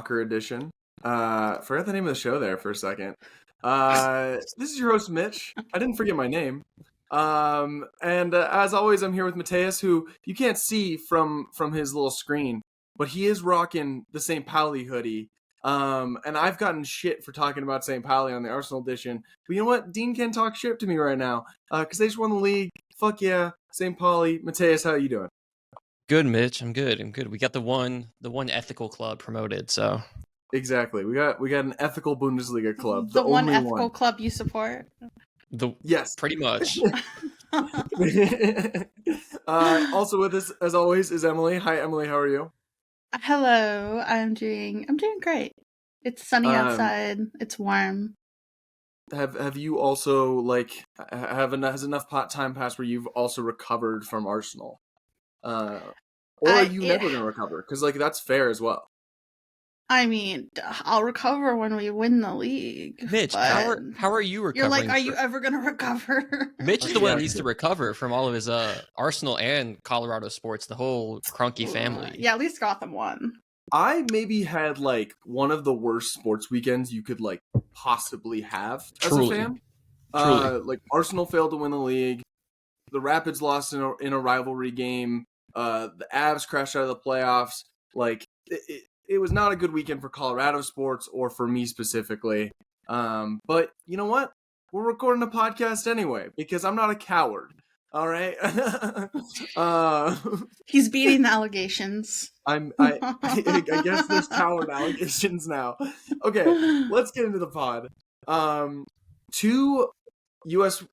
Soccer Edition. Forgot the name of the show there for a second. This is your host, Mitch. I didn't forget my name. And as always, I'm here with Matheus, who you can't see from his little screen, but he is rocking the St. Pauli hoodie. And I've gotten shit for talking about St. Pauli on the Arsenal edition. But you know what? Dean can't talk shit to me right now because they just won the league. Fuck yeah, St. Pauli. Matheus, how you doing? Good, Mitch. I'm good. We got the one ethical club promoted, so Exactly. We got an ethical Bundesliga club. The one only ethical club you support. Yes, pretty much. Also with us, as always, is Emily. Hi, Emily. How are you? Hello. I'm doing great. It's sunny outside. It's warm. Have you also has enough time passed where you've also recovered from Arsenal? Or are you never going to recover? Because that's fair as well. I mean, I'll recover when we win the league. Mitch, how are you recovering? You're like, are you ever going to recover? Mitch is the one that needs to recover from all of his Arsenal and Colorado sports, the whole Kroenke family. Yeah, at least Gotham won. I maybe had one of the worst sports weekends you could possibly have Truly. as a fan. Arsenal failed to win the league. The Rapids lost in a rivalry game. The Avs crashed out of the playoffs. It was not a good weekend for Colorado sports or for me specifically. But you know what? We're recording a podcast anyway because I'm not a coward. All right. He's beating the allegations. I guess there's coward allegations now. Okay, let's get into the pod. 2 U.S.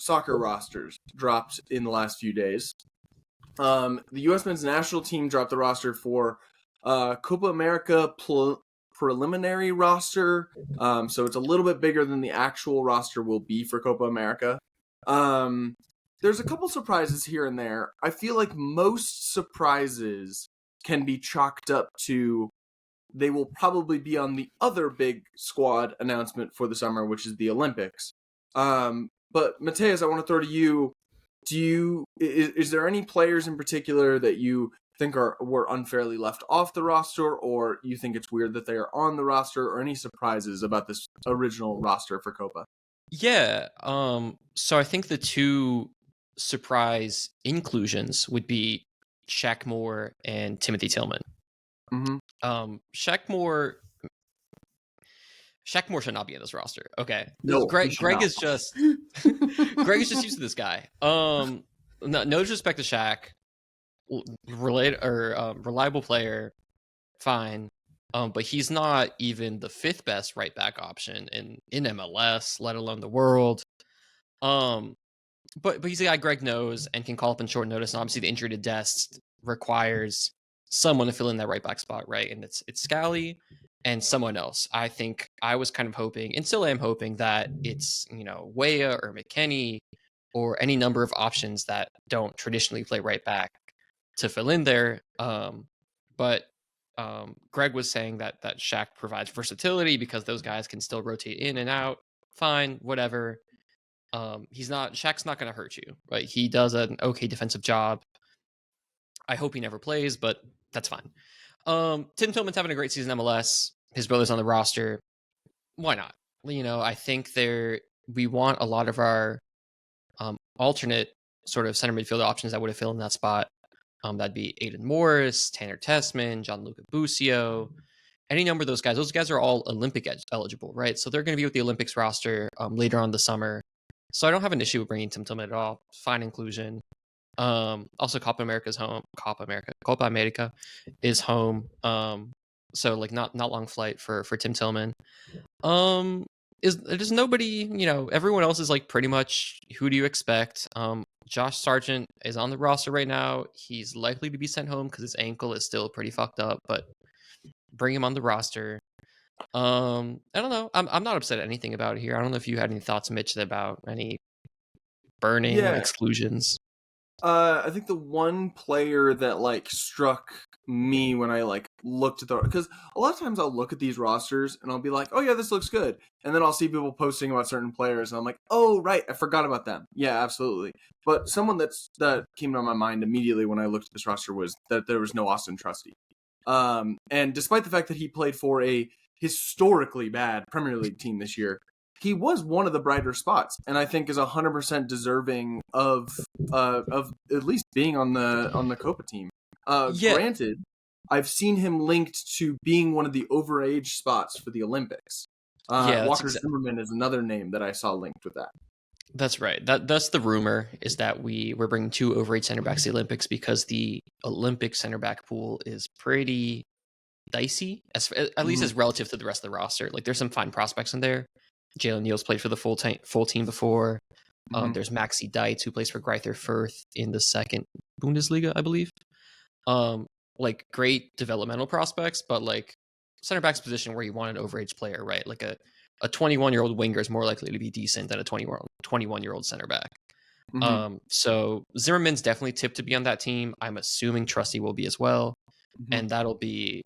Soccer rosters dropped in the last few days. The U.S. men's national team dropped the roster for Copa America preliminary roster. So it's a little bit bigger than the actual roster will be for Copa America. There's a couple surprises here and there. I feel like most surprises can be chalked up to they will probably be on the other big squad announcement for the summer, which is the Olympics. But Matheus, I want to throw to you. Is there any players in particular that you think were unfairly left off the roster, or you think it's weird that they are on the roster, or any surprises about this original roster for Copa? Yeah. So I think the 2 surprise inclusions would be Shaq Moore and Timothy Tillman. Mm-hmm. Shaq Moore should not be in this roster. Okay. No, Greg is just Greg is just used to this guy. No disrespect to Shaq. Reliable player, fine. But he's not even the 5th best right back option in MLS, let alone the world. But he's a guy Greg knows and can call up in short notice. And obviously the injury to Dest requires someone to fill in that right back spot, right? And it's Scally and someone else. I think I was kind of hoping, and still am hoping, that it's Weah or McKennie or any number of options that don't traditionally play right back to fill in there. But Greg was saying that Shaq provides versatility because those guys can still rotate in and out. Fine, whatever. Shaq's not going to hurt you, right? He does an okay defensive job. I hope he never plays, but that's fine. Tim Tillman's having a great season in MLS. His brother's on the roster. Why not? I think we want a lot of our alternate sort of center midfield options that would have filled in that spot. That'd be Aiden Morris, Tanner Tessman, Gianluca Busio, any number of those guys. Those guys are all Olympic eligible, right? So they're going to be with the Olympics roster later on the summer. So I don't have an issue with bringing Tim Tillman at all. Fine inclusion. Also, Copa America is home. So not long flight for Tim Tillman. There's nobody, everyone else is pretty much who do you expect? Josh Sargent is on the roster right now. He's likely to be sent home because his ankle is still pretty fucked up, but bring him on the roster. I don't know. I'm not upset at anything about it here. I don't know if you had any thoughts, Mitch, about any burning exclusions. I think the one player that struck me when I looked at because a lot of times I'll look at these rosters and I'll be like, oh yeah, this looks good, and then I'll see people posting about certain players and I'm like, oh right, I forgot about them. Yeah, absolutely. But someone that came to my mind immediately when I looked at this roster was that there was no Austin Trusty. And despite the fact that he played for a historically bad Premier League team this year, he was one of the brighter spots, and I think is 100% deserving of at least being on the Copa team. Yeah. Granted, I've seen him linked to being one of the overage spots for the Olympics. Walker Zimmerman is another name that I saw linked with that. That's right. That's the rumor, is that we're bringing 2 overage center backs to the Olympics because the Olympic center back pool is pretty dicey, at least as relative to the rest of the roster. Like, there's some fine prospects in there. Jalen Neal's played for the full team before. There's Maxi Deitz, who plays for Greuther Fürth in the second Bundesliga, I believe. Like, great developmental prospects, but like center back's position where you want an overage player, right? Like a 21-year-old winger is more likely to be decent than a 21-year-old center back. So Zimmerman's definitely tipped to be on that team. I'm assuming Trusty will be as well, and that'll be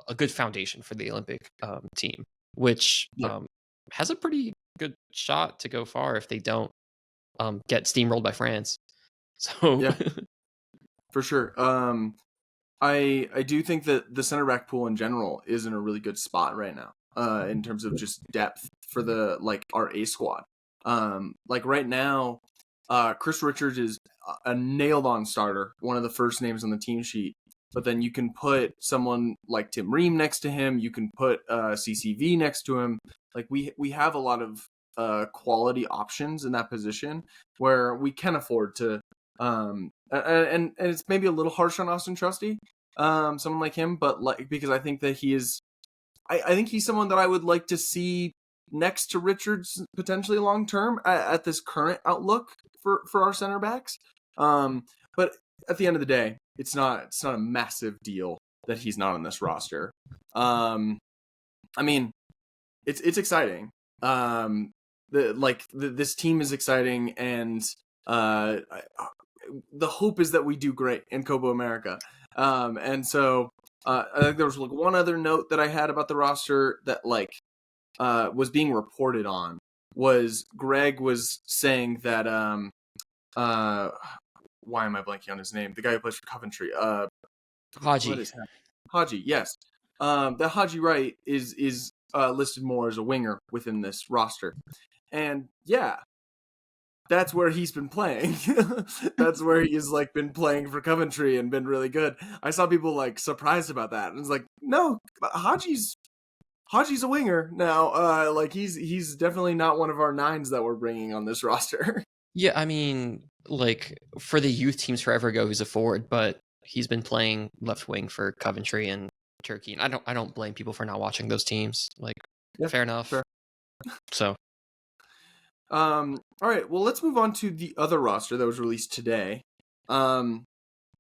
a good foundation for the Olympic team, which has a pretty good shot to go far if they don't get steamrolled by France. So yeah, for sure. I do think that the center back pool in general is in a really good spot right now, in terms of just depth for the our A squad. Like right now, Chris Richards is a nailed on starter, one of the first names on the team sheet. But then you can put someone like Tim Ream next to him. You can put CCV next to him. Like we have a lot of quality options in that position where we can afford to. And it's maybe a little harsh on Austin Trusty, someone like him, but because I think that he is, I think he's someone that I would like to see next to Richards potentially long term at this current outlook for our center backs. But at the end of the day, it's not a massive deal that he's not on this roster. I mean, it's exciting. This team is exciting, and the hope is that we do great in Copa America. And so I think there was one other note that I had about the roster that was being reported on was Greg was saying that why am I blanking on his name? The guy who plays for Coventry. Haji. Haji, yes. That Haji Wright is listed more as a winger within this roster. And yeah, that's where he's been playing. That's where he's been playing for Coventry and been really good. I saw people surprised about that. And it's no, Haji's a winger now. He's definitely not one of our 9s that we're bringing on this roster. Yeah, I mean, for the youth teams forever ago, he's a forward, but he's been playing left wing for Coventry and Turkey. And I don't blame people for not watching those teams. Fair enough. Fair. So, all right. Well, let's move on to the other roster that was released today. And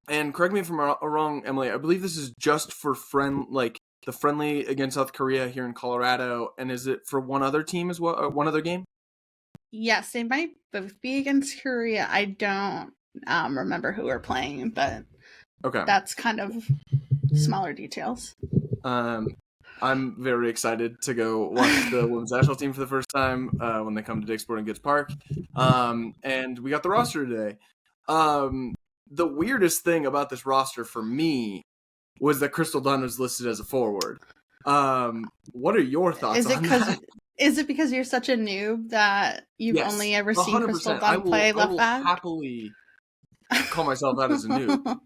correct me if I'm wrong, Emily. I believe this is just for the friendly against South Korea here in Colorado, and is it for one other team as well? One other game? Yes, they might both be against Korea. I don't remember who we're playing, but okay, that's kind of smaller details. I'm very excited to go watch the women's national team for the first time when they come to Dick's Sporting Goods Park. And we got the roster today. The weirdest thing about this roster for me was that Crystal Dunn was listed as a forward. What are your thoughts on that? Is it because you're such a noob that you've only ever seen 100%. Crystal Dunn play left back? I will happily call myself out as a noob.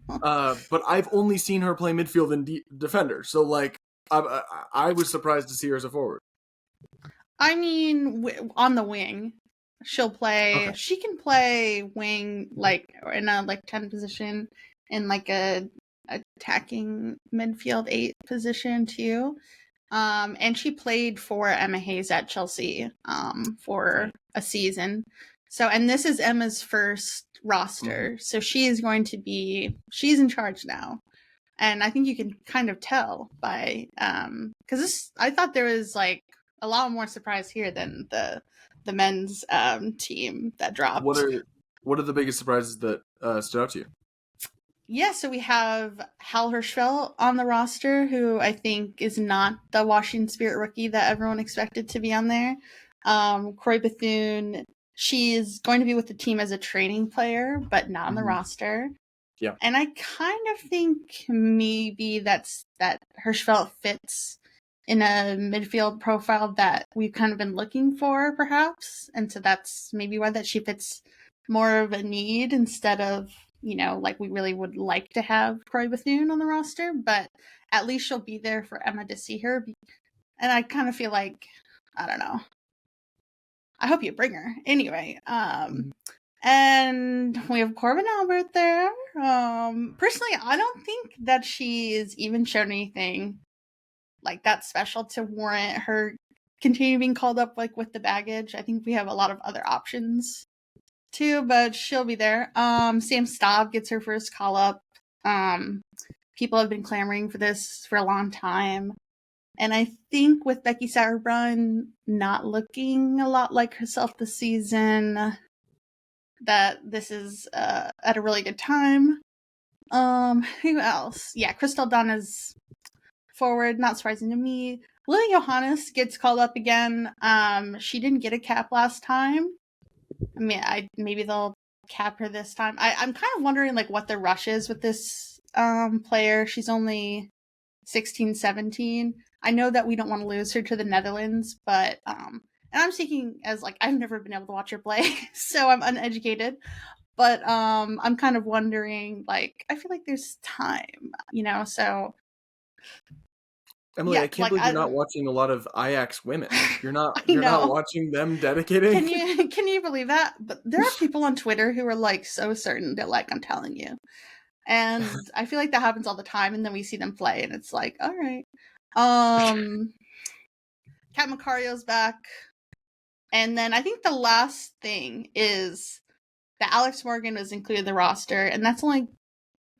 But I've only seen her play midfield and defender. So, I was surprised to see her as a forward. I mean, on the wing, she'll play. Okay. She can play wing, in a 10 position, in a attacking midfield 8 position too. And she played for Emma Hayes at Chelsea for a season. So, and this is Emma's first roster. Mm-hmm. So she's in charge now. And I think you can kind of tell by, because I thought there was a lot more surprise here than the men's team that dropped. What are the biggest surprises that stood out to you? Yeah, so we have Hal Hirschfeld on the roster, who I think is not the Washington Spirit rookie that everyone expected to be on there. Croy Bethune, she is going to be with the team as a training player, but not on the roster. Yeah. And I kind of think maybe that Hirschfeld fits in a midfield profile that we've kind of been looking for, perhaps. And so that's maybe why that she fits more of a need instead of, like we really would like to have Croy Bethune on the roster. But at least she'll be there for Emma to see her. And I kind of feel like, I don't know. I hope you bring her. Anyway, and we have Corbin Albert there. Personally, I don't think that she's even shown anything like that special to warrant her continue being called up like with the baggage. I think we have a lot of other options too, but she'll be there. Sam Staub gets her first call up. People have been clamoring for this for a long time. And I think with Becky Sauerbrunn not looking a lot like herself this season, that this is at a really good time. Who else? Yeah, Crystal Donna's forward, not surprising to me. Lily Johannes gets called up again. She didn't get a cap last time. I mean, maybe they'll cap her this time. I'm kind of wondering like what the rush is with this player. She's only 16, 17. I know that we don't want to lose her to the Netherlands, but and I'm speaking as like I've never been able to watch her play, so I'm uneducated. But I'm kind of wondering, like, I feel like there's time, so Emily, yeah, I can't believe you're not watching a lot of Ajax women. You're not watching them dedicating. Can you believe that? But there are people on Twitter who are like so certain that like I'm telling you. And I feel like that happens all the time, and then we see them play and it's like, all right. Kat Macario's back. And then I think the last thing is that Alex Morgan was included in the roster, and that's only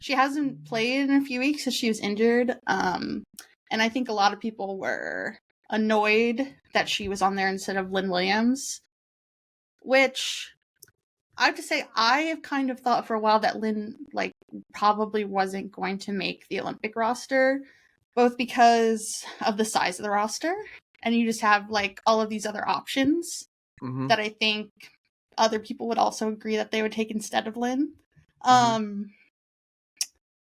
she hasn't played in a few weeks because she was injured. And I think a lot of people were annoyed that she was on there instead of Lynn Williams, which I have to say I have kind of thought for a while that Lynn like probably wasn't going to make the Olympic roster, both because of the size of the roster, and you just have like all of these other options that I think other people would also agree that they would take instead of Lynn.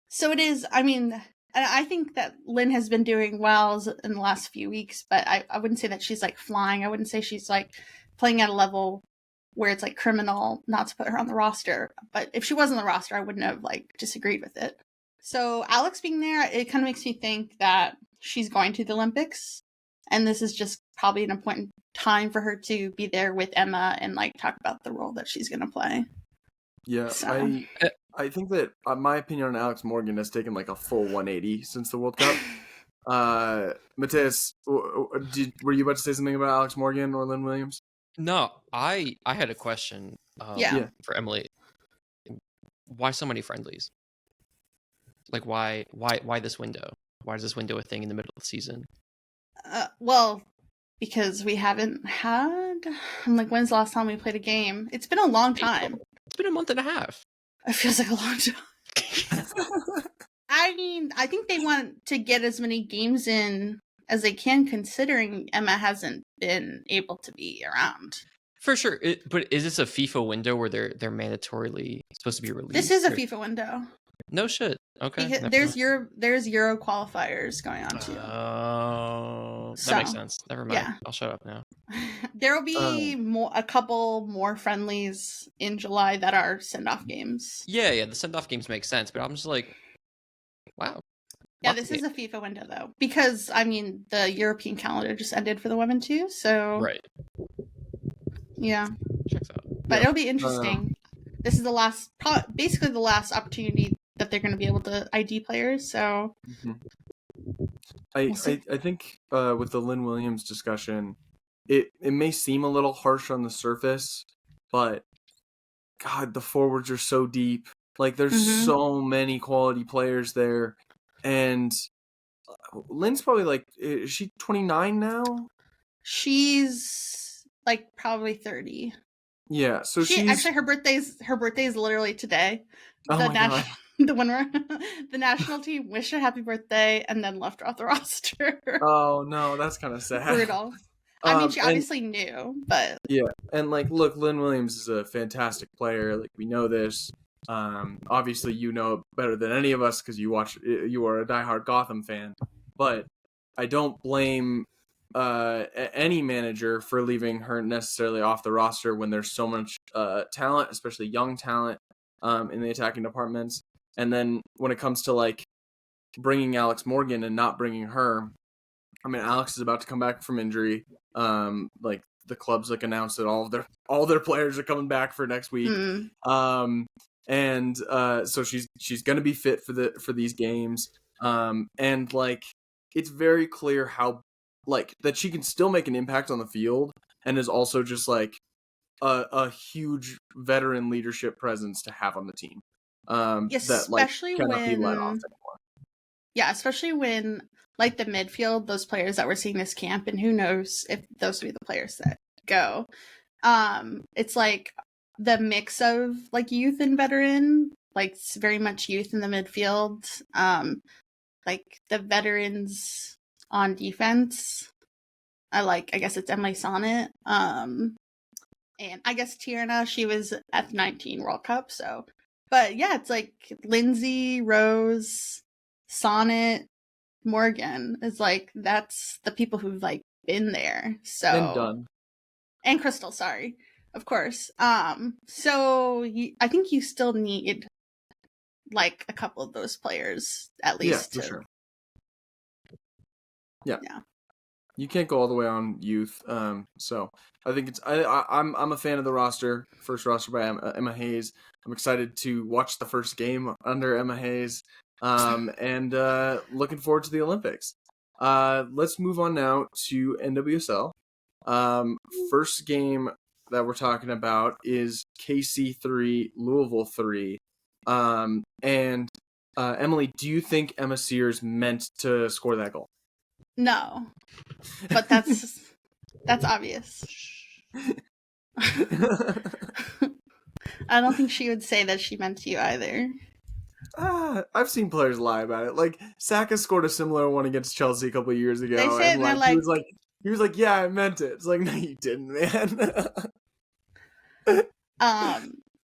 So it is, I mean, and I think that Lynn has been doing well in the last few weeks, but I wouldn't say that she's like flying. I wouldn't say she's like playing at a level where it's like criminal not to put her on the roster. But if she was on the roster, I wouldn't have like disagreed with it. So Alex being there, it kind of makes me think that she's going to the Olympics, and this is just probably an important time for her to be there with Emma and like talk about the role that she's going to play. Yeah, so. I think that my opinion on Alex Morgan has taken like a full 180 since the World Cup. Matheus, were you about to say something about Alex Morgan or Lynn Williams? No, I had a question for Emily. Why so many friendlies? Like why this window? Why is this window a thing in the middle of the season? Well, because we haven't had. I'm like, when's the last time we played a game? It's been a long time. It's been a month and a half. It feels like a long time. I mean, I think they want to get as many games in as they can, considering Emma hasn't been able to be around. For sure, but is this a FIFA window where they're mandatorily supposed to be released? This is a FIFA window. No shit. Okay. Because there's Euro qualifiers going on too. Oh, that makes sense. Never mind. Yeah. I'll shut up now. There will be a couple more friendlies in July that are send-off games. Yeah, the send-off games make sense, but I'm just like, wow. Yeah, this is a FIFA window though, because I mean the European calendar just ended for the women too, so right. Yeah. Checks out. But it'll be interesting. This is basically the last opportunity that they're going to be able to ID players. So I think with the Lynn Williams discussion, it may seem a little harsh on the surface, but God, the forwards are so deep. Like there's so many quality players there, and Lynn's probably like, is she 29 now? She's like probably 30. Yeah, so she's actually her birthday is literally today. Oh my God. The winner, the national team wished her happy birthday and then left her off the roster. Oh no, that's kind of sad. Brutal. I mean, she obviously knew, but yeah, and like, look, Lynn Williams is a fantastic player. Like we know this. Obviously, you know it better than any of us because you are a diehard Gotham fan. But I don't blame any manager for leaving her necessarily off the roster when there's so much talent, especially young talent, in the attacking departments. And then when it comes to like bringing Alex Morgan and not bringing her, I mean, Alex is about to come back from injury. Like the club's like announced that all their players are coming back for next week. So she's gonna be fit for these games. And like it's very clear how like that she can still make an impact on the field and is also just like a huge veteran leadership presence to have on the team. That like cannot be let off anymore. Yeah, especially when like the midfield, those players that we're seeing this camp, and who knows if those will be the players that go. It's like the mix of like youth and veteran, like it's very much youth in the midfield. Like the veterans on defense. I guess it's Emily Sonnet. And I guess Tierna, she was F19 World Cup, so. But yeah, it's like Lindsay, Rose, Sonnet, Morgan is like that's the people who've like been there. So and done. And Crystal, sorry, of course. So I think you still need like a couple of those players at least. Yeah, for sure. Yeah. You can't go all the way on youth. So I think I'm a fan of the roster. First roster by Emma Hayes. I'm excited to watch the first game under Emma Hayes. And looking forward to the Olympics. Let's move on now to NWSL. First game that we're talking about is KC 3, Louisville 3. And Emily, do you think Emma Sears meant to score that goal? No, but that's obvious. I don't think she would say that she meant to either. I've seen players lie about it. Like Saka scored a similar one against Chelsea a couple of years ago, they say and like he was like, "Yeah, I meant it." It's like, no, you didn't, man.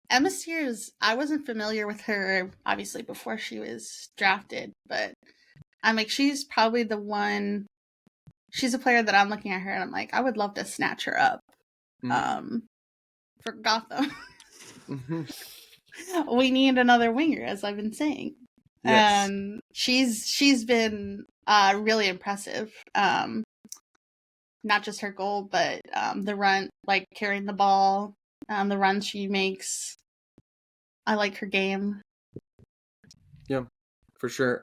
Emma Sears, I wasn't familiar with her obviously before she was drafted, but I'm like, she's probably the one. She's a player that I'm looking at her and I'm like, I would love to snatch her up. For Gotham. We need another winger, as I've been saying. Yes. And she's been really impressive. Not just her goal, but the run, like carrying the ball, the runs she makes. I like her game. Yeah, for sure.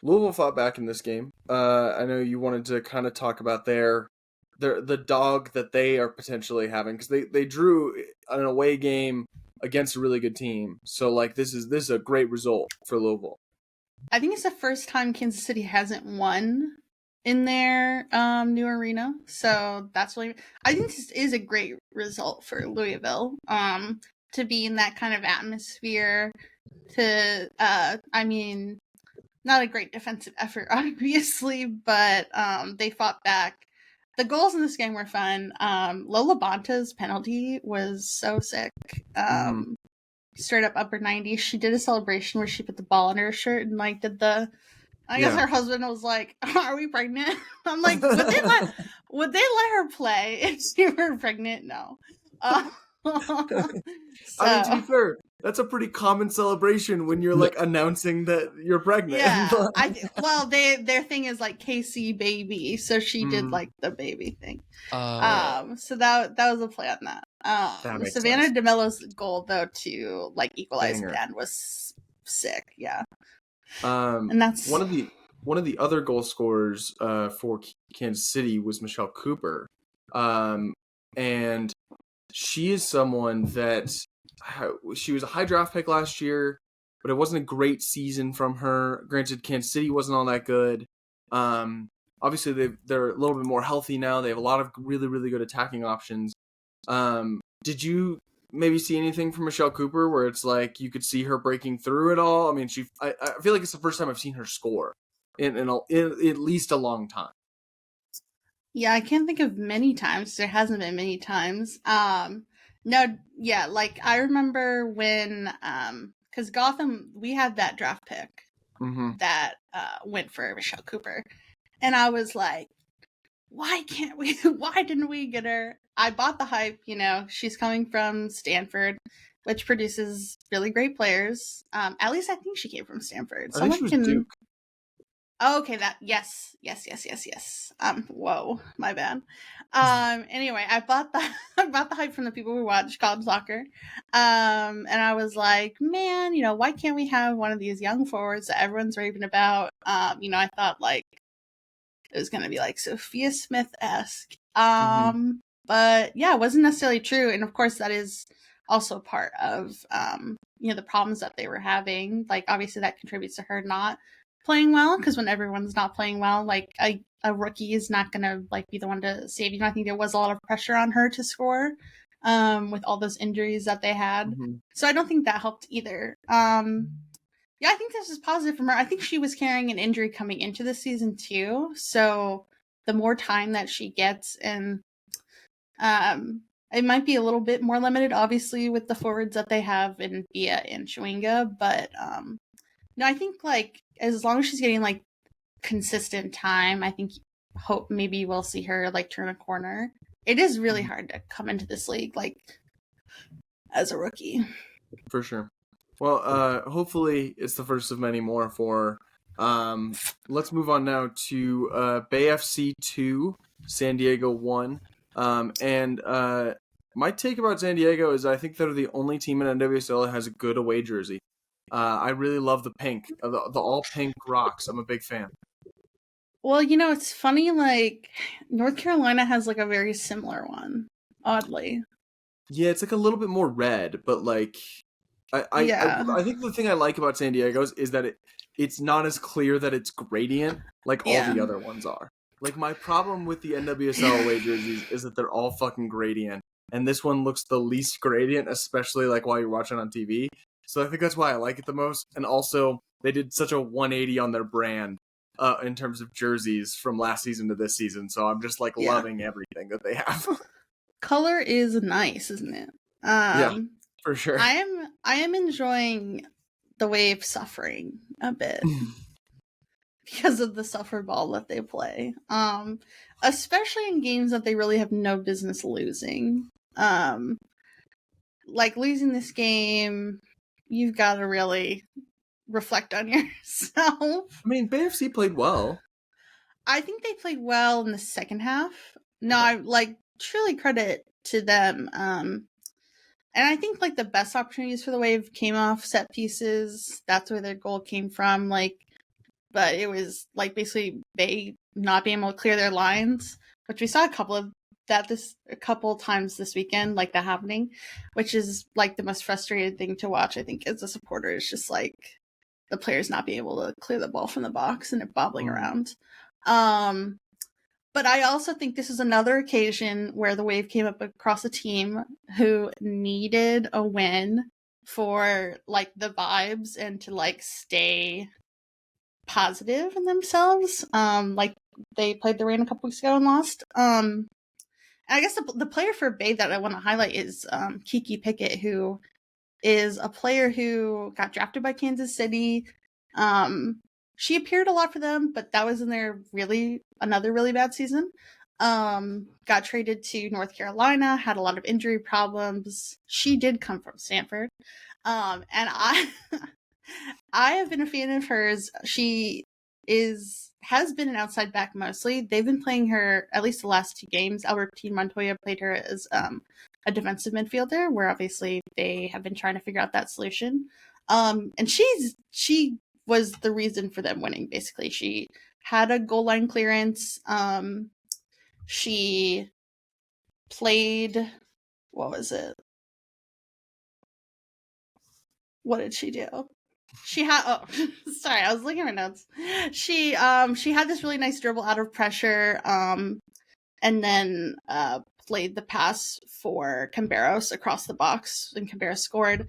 Louisville fought back in this game. I know you wanted to kind of talk about the dog that they are potentially having because they drew an away game against a really good team. So like this is a great result for Louisville. I think it's the first time Kansas City hasn't won in their new arena. So that's really, I think this is a great result for Louisville. To be in that kind of atmosphere, to I mean, not a great defensive effort, obviously, but they fought back. The goals in this game were fun. Lola Bonta's penalty was so sick. Straight up upper 90s. She did a celebration where she put the ball under her shirt and like did the. I guess her husband was like, "Are we pregnant?" I'm like, would they let her play if she were pregnant? No. So, I mean, to be fair, that's a pretty common celebration when you're like announcing that you're pregnant. Yeah, their thing is like KC baby, so she did like the baby thing. So that was a play on that. Savannah DeMello's goal though to like equalize at the end was sick. Yeah. And that's one of the other goal scorers for Kansas City was Michelle Cooper, and she is someone that she was a high draft pick last year, but it wasn't a great season from her. Granted, Kansas City wasn't all that good. Obviously, they're a little bit more healthy now. They have a lot of really, really good attacking options. Did you maybe see anything from Michelle Cooper where it's like you could see her breaking through at all? I mean, I feel like it's the first time I've seen her score in at least a long time. Yeah, I can't think of many times. There hasn't been many times. No, yeah, like I remember when because Gotham, we had that draft pick that went for Michelle Cooper. And I was like, why can't we why didn't we get her? I bought the hype, she's coming from Stanford, which produces really great players. At least I think she came from Stanford. I think she was Duke. Oh, okay, yes. Whoa, my bad. Anyway, I bought the I bought the hype from the people who watch college soccer. And I was like, man, why can't we have one of these young forwards that everyone's raving about? I thought like it was gonna be like Sophia Smith-esque. But yeah, it wasn't necessarily true. And of course that is also part of the problems that they were having. Like obviously that contributes to her not playing well, because when everyone's not playing well, like a rookie is not gonna like be the one to save you. I think there was a lot of pressure on her to score with all those injuries that they had. So I don't think that helped either. Yeah, I think this is positive from her. I think she was carrying an injury coming into the season too. So the more time that she gets, and it might be a little bit more limited, obviously, with the forwards that they have in Bia and Chewinga. But no, I think like as long as she's getting like consistent time, I think hope maybe we'll see her like turn a corner. It is really hard to come into this league like as a rookie. For sure. Well, hopefully it's the first of many more for let's move on now to Bay FC 2, San Diego 1. And my take about San Diego is I think they're the only team in NWSL that has a good away jersey. I really love the pink, the all pink rocks. I'm a big fan. Well, it's funny, like North Carolina has like a very similar one, oddly. Yeah, it's like a little bit more red, but like I think the thing I like about San Diego's is that it's not as clear that it's gradient like all the other ones are. Like my problem with the NWSL away jerseys is that they're all fucking gradient, and this one looks the least gradient, especially like while you're watching on TV. So I think that's why I like it the most. And also they did such a 180 on their brand in terms of jerseys from last season to this season. So I'm just like loving everything that they have. Color is nice, isn't it? Yeah, for sure. I am enjoying the Wave suffering a bit because of the suffer ball that they play. Especially in games that they really have no business losing. Like losing this game, you've got to really reflect on yourself. I mean, BFC played well. I think they played well in the second half. No, I like truly credit to them. And I think like the best opportunities for the Wave came off set pieces. That's where their goal came from. Like, but it was like basically they not being able to clear their lines, which we saw a couple times this weekend, like that happening, which is like the most frustrating thing to watch. I think as a supporter, is just like the players not being able to clear the ball from the box and it bobbling around. But I also think this is another occasion where the Wave came up across a team who needed a win for like the vibes and to like stay positive in themselves. Like they played the Rain a couple weeks ago and lost. And I guess the player for Bay that I want to highlight is Kiki Pickett, who is a player who got drafted by Kansas City. She appeared a lot for them, but that was in their another really bad season. Got traded to North Carolina, had a lot of injury problems. She did come from Stanford. And I have been a fan of hers. She has been an outside back mostly. They've been playing her at least the last 2 games. Albertine Montoya played her as a defensive midfielder, where obviously they have been trying to figure out that solution. And she was the reason for them winning, basically. She had a goal line clearance. She played, what was it? What did she do? She had sorry, I was looking at my notes. She had this really nice dribble out of pressure, and then played the pass for Camberos across the box, and Camberos scored.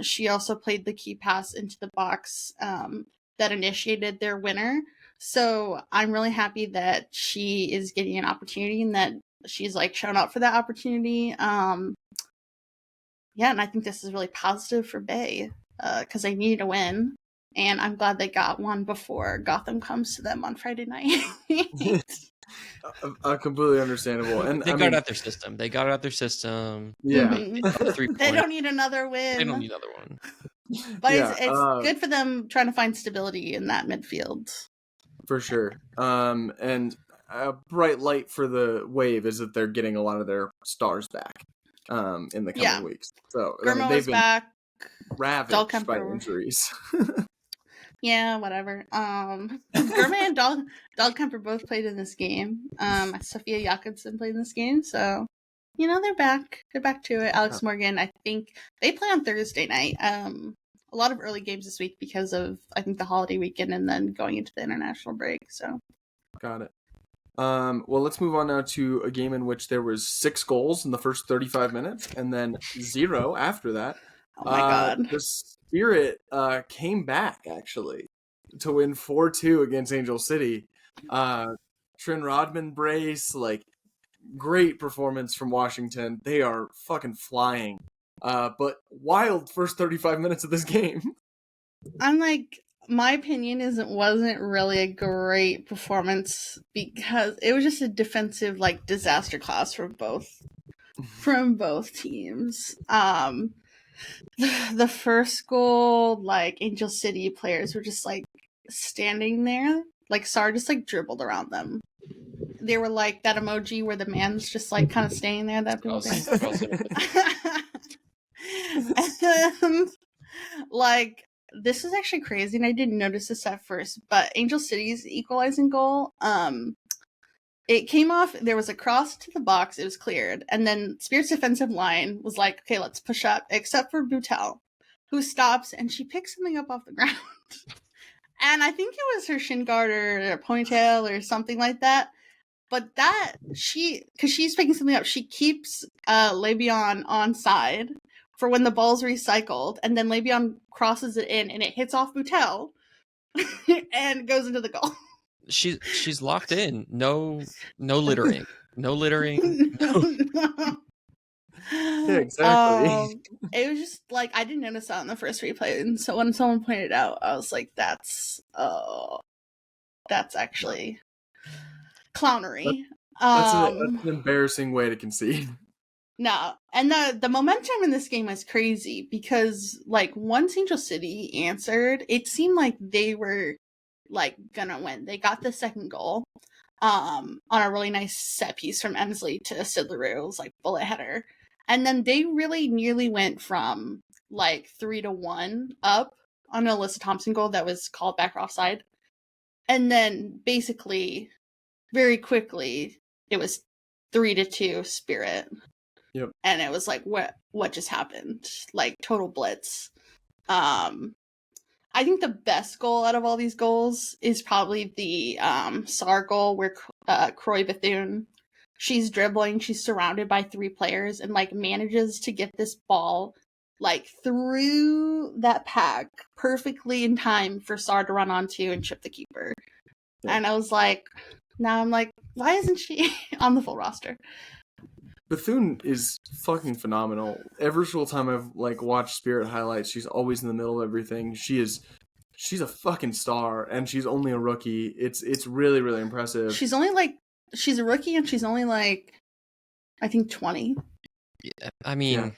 She also played the key pass into the box that initiated their winner. So I'm really happy that she is getting an opportunity and that she's like shown up for that opportunity. yeah, and I think this is really positive for Bay because they needed a win. And I'm glad they got one before Gotham comes to them on Friday night. Completely understandable. And they got it out their system. They got it out their system. Yeah. They don't need another win. They don't need another one. But it's good for them trying to find stability in that midfield. For sure. And a bright light for the Wave is that they're getting a lot of their stars back in the coming weeks. So Gurmo they've is been back. ravaged by injuries. Yeah, whatever. Gurmo and Dahlkemper both played in this game. Sophia Jakobsen played in this game, so they're back. They're back to it. Alex Morgan, I think they play on Thursday night. A lot of early games this week because of, I think, the holiday weekend and then going into the international break. So, got it. Well, let's move on now to a game in which there was 6 goals in the first 35 minutes and then 0 after that. Oh my God. The Spirit came back, actually, to win 4-2 against Angel City. Trin Rodman brace, great performance from Washington. They are fucking flying. But wild first 35 minutes of this game. I'm my opinion is it wasn't really a great performance because it was just a defensive disaster class from both teams. The first goal, Angel City players were just standing there, Sar just dribbled around them. They were that emoji where the man's just kind of staying there. That people and this is actually crazy, and I didn't notice this at first, but Angel City's equalizing goal, it came off, there was a cross to the box, it was cleared, and then Spirit's defensive line was okay, let's push up, except for Boutel, who stops, and she picks something up off the ground. And I think it was her shin guard or a ponytail or something like that. But because she's picking something up, she keeps Le'Veon onside for when the ball's recycled, and then Le'Veon crosses it in, and it hits off Boutel and goes into the goal. She's locked in. No littering. No littering. No. Yeah, exactly. It was just I didn't notice that in the first replay, and so when someone pointed it out, I was like, that's actually clownery. That's an embarrassing way to concede. No, and the momentum in this game is crazy because once Angel City answered, it seemed like they were gonna win. They got the second goal on a really nice set piece from Emsley to Sidleroo. It was bullet header, and then they really nearly went from 3-1 up on an Alyssa Thompson goal that was called back offside, and then basically very quickly it was 3-2 Spirit. Yep. And it was what just happened? Total blitz. I think the best goal out of all these goals is probably the Sar goal where Croy Bethune, she's dribbling, she's surrounded by 3 players and manages to get this ball through that pack perfectly in time for Sar to run onto and chip the keeper. Yeah. And I was now I'm why isn't she on the full roster? Bethune is fucking phenomenal. Every single time I've watched Spirit highlights, she's always in the middle of everything. She's a fucking star, and she's only a rookie. It's really, really impressive. She's only she's a rookie, and she's only I think 20. Yeah, I mean,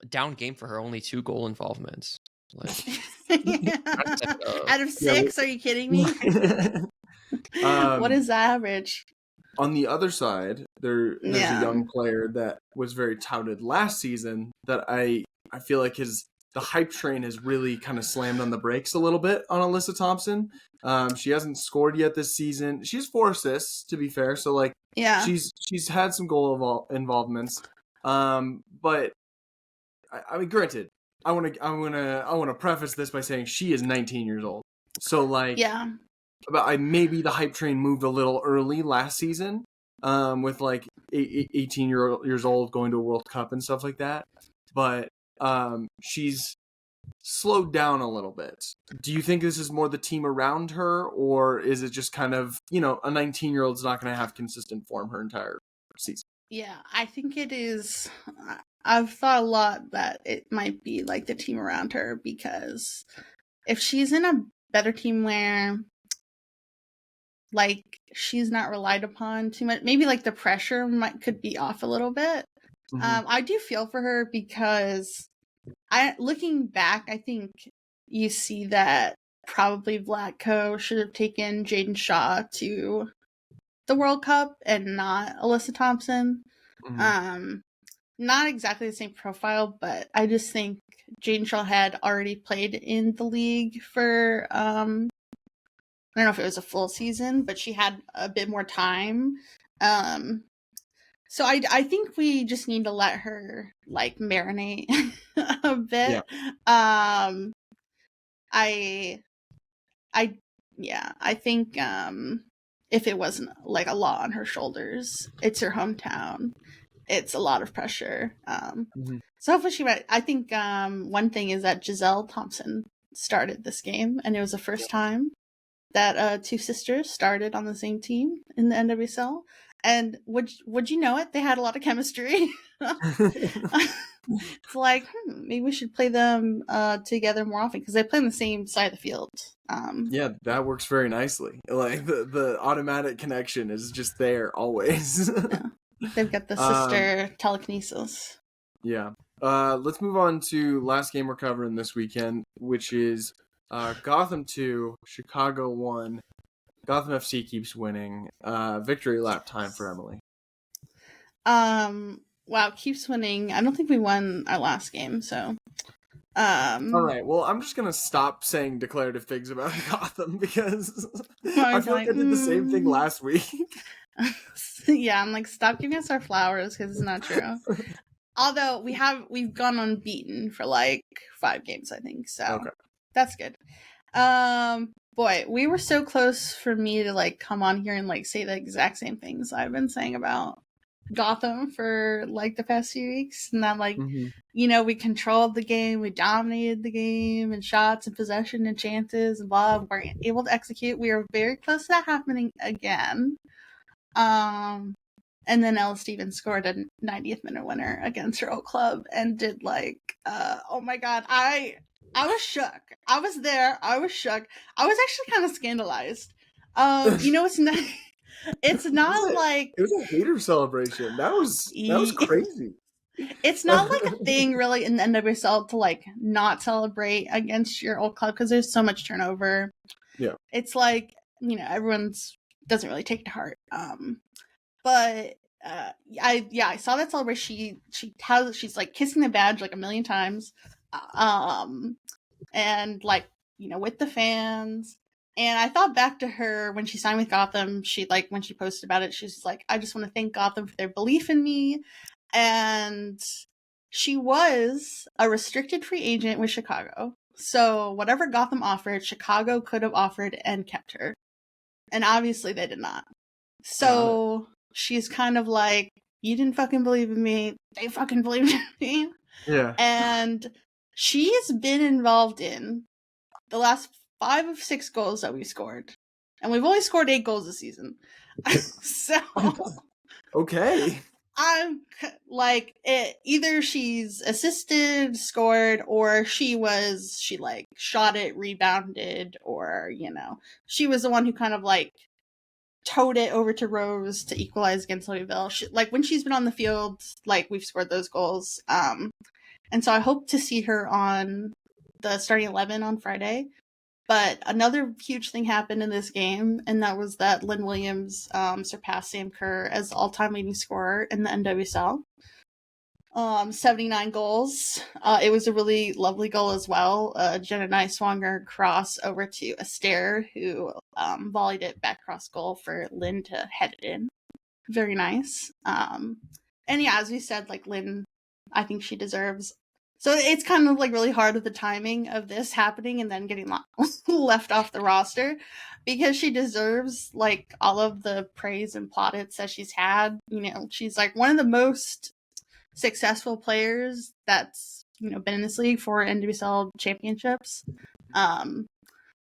down game for her. Only 2 goal involvements. Out of 6, are you kidding me? What is the average? On the other side, there's a young player that was very touted last season that I feel the hype train has really kind of slammed on the brakes a little bit on Alyssa Thompson. She hasn't scored yet this season. She has 4 assists, to be fair. So she's had some goal involvements. But I mean, granted, I want to preface this by saying she is 19 years old. So but maybe the hype train moved a little early last season, with 18 years old going to a World Cup and stuff like that. But she's slowed down a little bit. Do you think this is more the team around her, or is it just kind of a 19-year-old's not going to have consistent form her entire season? Yeah, I think it is. I've thought a lot that it might be like the team around her, because if she's in a better team where like she's not relied upon too much, maybe like the pressure could be off a little bit. I do feel for her, because looking back, I think you see that probably Vlatko should have taken Jaden Shaw to the World Cup and not Alyssa Thompson. Not exactly the same profile, but I just think Jaden Shaw had already played in the league for I don't know if it was a full season, but she had a bit more time. So I think we just need to let her like marinate a bit. Yeah. I I think if it wasn't like a lot on her shoulders, it's her hometown. It's a lot of pressure. So hopefully she might. I think one thing is that Giselle Thompson started this game, and it was the first time that two sisters started on the same team in the NWSL. And would you know it, they had a lot of chemistry. It's like, maybe we should play them together more often, because they play on the same side of the field. Yeah, that works very nicely. Like the automatic connection is just there always. Yeah. They've got the sister telekinesis. Yeah. Let's move on to last game we're covering this weekend, which is Gotham 2, Chicago 1. Gotham FC keeps winning. Victory lap time for Emily. Wow, keeps winning. I don't think we won our last game, so. All right. Well, I'm just gonna stop saying declarative things about Gotham, because I feel like I did the same thing last week. Yeah, I'm like, stop giving us our flowers, because it's not true. Although we've gone unbeaten for like 5 games, I think. So okay. That's good. Boy, we were so close for me to like come on here and like say the exact same things I've been saying about Gotham for like the past few weeks, and that like you know, we controlled the game, we dominated the game in shots and possession and chances and blah, we weren't able to execute. We were very close to that happening again. And then Ella Stevens scored a 90th minute winner against her old club and did like oh my god, I was shook. I was there, I was shook. I was actually kind of scandalized. You know, it's not like it was a hater celebration. That was crazy. It's not like a thing really in the NWSL to like not celebrate against your old club, because there's so much turnover. Yeah, it's like, you know, everyone's doesn't really take it to heart. But I saw that celebration. She's like kissing the badge like a million times, and like, you know, with the fans. And I thought back to her when she signed with Gotham. She like, when she posted about it, she's like, I just want to thank Gotham for their belief in me. And she was a restricted free agent with Chicago. So whatever Gotham offered, Chicago could have offered and kept her. And obviously they did not. So she's kind of like, you didn't fucking believe in me. They fucking believed in me. Yeah. And she's been involved in the last 5 of 6 goals that we scored. And we've only scored 8 goals this season. So okay. I'm like, either she's assisted, scored, or she like shot it, rebounded, or, you know, she was the one who kind of like towed it over to Rose to equalize against Louisville. Like when she's been on the field, like we've scored those goals. And so I hope to see her on the starting 11 on Friday. But another huge thing happened in this game, and that was that Lynn Williams surpassed Sam Kerr as the all-time leading scorer in the NWSL. 79 goals. It was a really lovely goal as well. Jenna Neiswanger cross over to Astaire, who volleyed it back cross goal for Lynn to head it in. Very nice. And yeah, as we said, like Lynn, I think she deserves. So it's kind of like really hard with the timing of this happening and then getting left off the roster, because she deserves like all of the praise and plaudits that she's had. You know, she's like one of the most successful players that's, you know, been in this league for NWSL championships.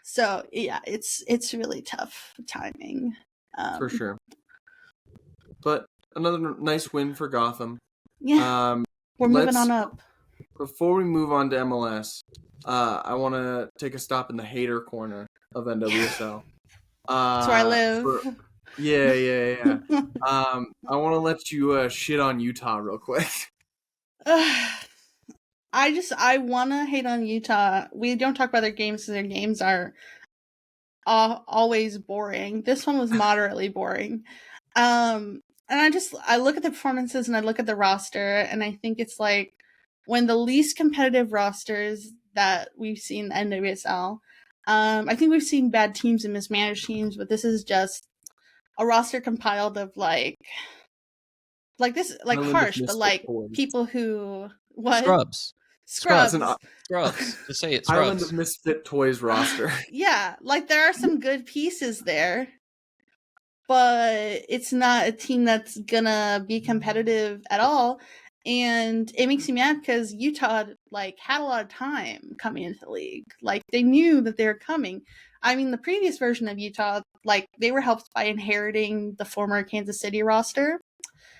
So yeah, it's really tough timing. For sure. But another nice win for Gotham. Yeah, we're moving on up. Before we move on to MLS, I want to take a stop in the hater corner of NWSL. That's where I live. Yeah. I want to let you shit on Utah real quick. I want to hate on Utah. We don't talk about their games because their games are always boring. This one was moderately boring. And I look at the performances and I look at the roster and I think it's like when the least competitive rosters that we've seen in the NWSL. I think we've seen bad teams and mismanaged teams, but this is just a roster compiled of like this, like harsh, but like people who Scrubs. Scrubs. Just say it. Scrubs. Island of Misfit Toys roster. Yeah, like there are some good pieces there, but it's not a team that's gonna be competitive at all. And it makes me mad because Utah like had a lot of time coming into the league. Like they knew that they were coming. I mean, the previous version of Utah, like they were helped by inheriting the former Kansas City roster.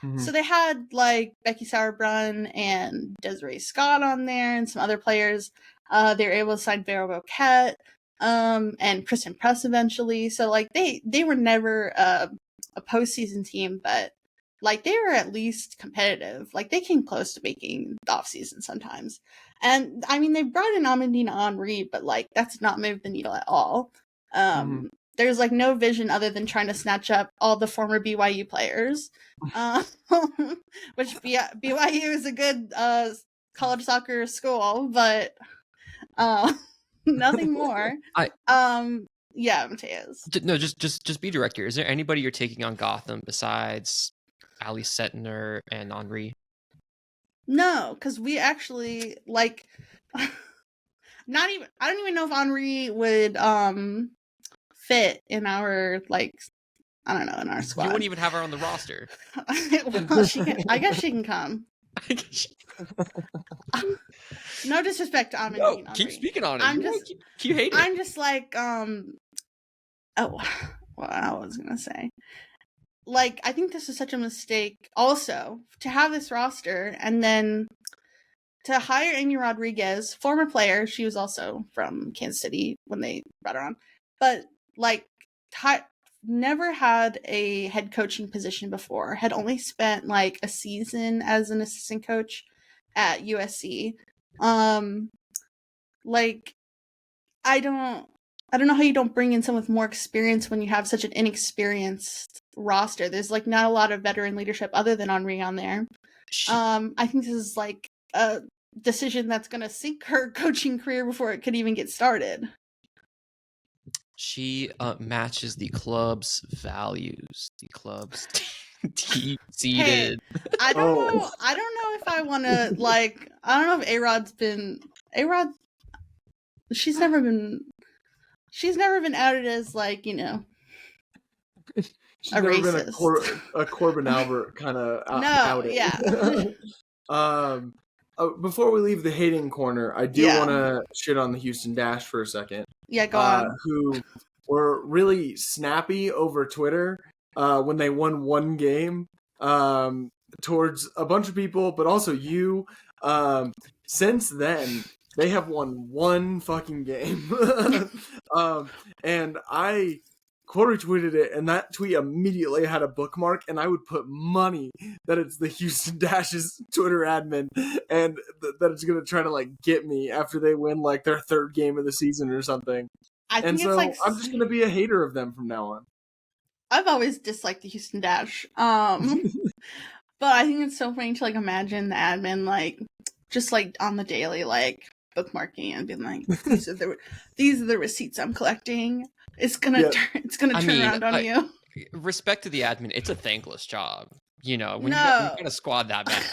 Mm-hmm. So they had like Becky Sauerbrunn and Desiree Scott on there and some other players. They were able to sign Vero Boquette and Kristen Press eventually. So like they were never a postseason team, but like they were at least competitive. Like they came close to making the offseason sometimes. And I mean, they brought in Amandine Henry, but like that's not moved the needle at all. There's like no vision other than trying to snatch up all the former BYU players, which BYU is a good college soccer school, but nothing more. Yeah, Matheus. No, just be direct here. Is there anybody you're taking on Gotham besides Ali Settner and Henri? No, because we actually like not even. I don't even know if Henri would fit in our like. I don't know, in our squad. You wouldn't even have her on the roster. Well, I guess she can come. No disrespect to Amandine. No, keep speaking on it. Keep hating. I'm just like what I was gonna say. Like, I think this is such a mistake also to have this roster and then to hire Amy Rodriguez, former player. She was also from Kansas City when they brought her on, but like never had a head coaching position before, had only spent like a season as an assistant coach at USC. Like I don't know how you don't bring in someone with more experience when you have such an inexperienced roster. There's like not a lot of veteran leadership other than Henri on there. I think this is like a decision that's going to sink her coaching career before it could even get started. She matches the club's values. The club's deep-seated. Hey, I don't know if I want to like. I don't know if A-Rod. She's never been outed as like She's never racist. Been a Corbin Albert kind of outing. Yeah. Before we leave the hating corner, I do want to shit on the Houston Dash for a second. Yeah, go on. Who were really snappy over Twitter when they won one game towards a bunch of people, but also you. Since then, they have won one fucking game. And I quote retweeted it, and that tweet immediately had a bookmark, and I would put money that it's the Houston Dash's Twitter admin, and that it's going to try to like get me after they win like their third game of the season or something. I'm just going to be a hater of them from now on. I've always disliked the Houston Dash. But I think it's so funny to like imagine the admin like just like on the daily like bookmarking and being like, these are the receipts I'm collecting. It's gonna turn around on you. Respect to the admin, it's a thankless job. When you got a squad that bad.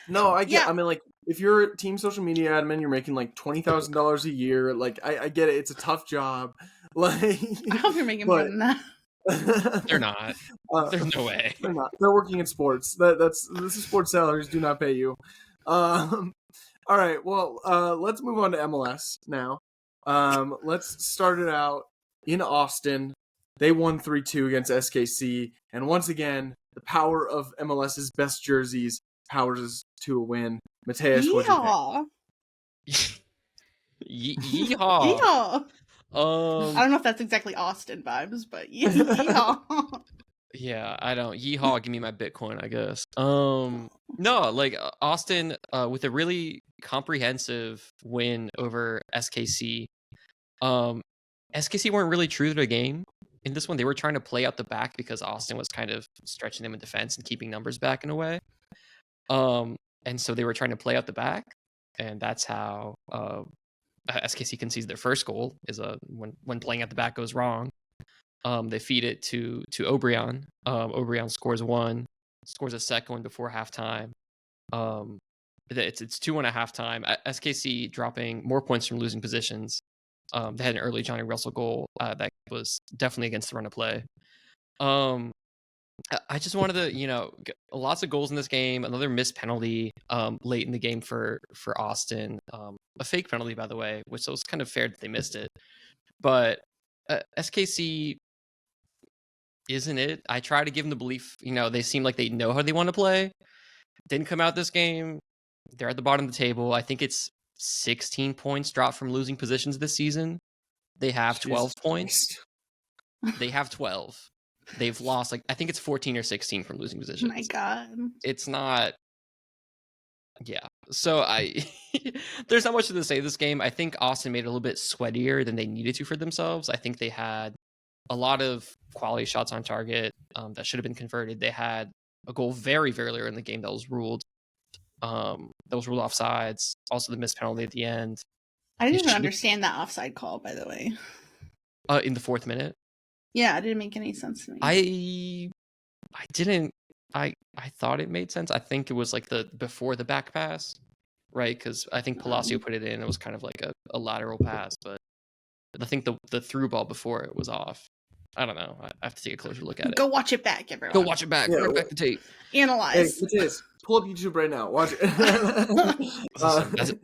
No, I get. Yeah. I mean, like if you're a team social media admin, you're making like $20,000 a year. Like I get it. It's a tough job. Like I hope you're making more than that. They're not. There's no way. They're not. They're working in sports. This is sports salaries do not pay you. All right. Well, let's move on to MLS now. Let's start it out in Austin. They won 3-2 against SKC, and once again, The power of MLS's best jerseys powers us to a win. Matheus, what'd you Yeehaw! Yeehaw. Yeehaw! I don't know if that's exactly Austin vibes, but yeehaw! Yeah, I don't. Yeehaw, give me my Bitcoin, I guess. No, like Austin, with a really comprehensive win over SKC. SKC weren't really true to the game in this one. They were trying to play out the back because Austin was kind of stretching them in defense and keeping numbers back in a way. And so they were trying to play out the back, and that's how SKC concedes their first goal. Is when playing at the back goes wrong. They feed it to Obrian. Obrian scores one, scores a second one before halftime. It's 2-1 at halftime. SKC dropping more points from losing positions. They had an early Johnny Russell goal that was definitely against the run of play. I just wanted to, lots of goals in this game. Another missed penalty late in the game for Austin. A fake penalty, by the way, which was kind of fair that they missed it. But SKC isn't it. I try to give them the belief, they seem like they know how they want to play. Didn't come out this game. They're at the bottom of the table. I think it's 16 points dropped from losing positions this season. They have 12 points. They have 12. They've lost, I think it's 14 or 16 from losing positions. Oh my God. It's not... Yeah. So there's not much to say this game. I think Austin made it a little bit sweatier than they needed to for themselves. I think they had a lot of quality shots on target that should have been converted. They had a goal very, very early in the game that was ruled offsides. Also the missed penalty at the end. I didn't even understand that offside call, by the way. In the 4th minute? Yeah, it didn't make any sense to me. I didn't. I thought it made sense. I think it was like before the back pass, right? Because I think Palacio put it in. It was kind of like a lateral pass, but I think the through ball before it was off. I don't know. I have to take a closer look at it. Go watch it back, everyone. Go watch it back. Yeah, back the tape. Analyze. Hey, it is. Pull up YouTube right now. Watch it.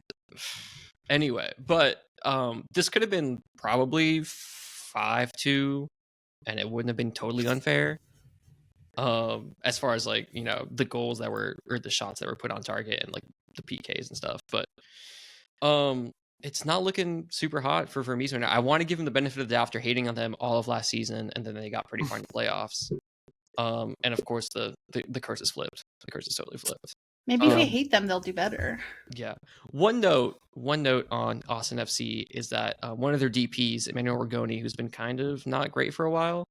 Anyway, but this could have been probably 5-2, and it wouldn't have been totally unfair. As far as the goals that were, or the shots that were put on target and the PKs and stuff, but it's not looking super hot for Vermees right now. I want to give them the benefit of the doubt after hating on them all of last season, and then they got pretty far in the playoffs. And of course the curse is flipped. The curse is totally flipped. Maybe if you hate them, they'll do better. Yeah. One note on Austin FC is that one of their DPs, Emmanuel Rigoni, who's been kind of not great for a while,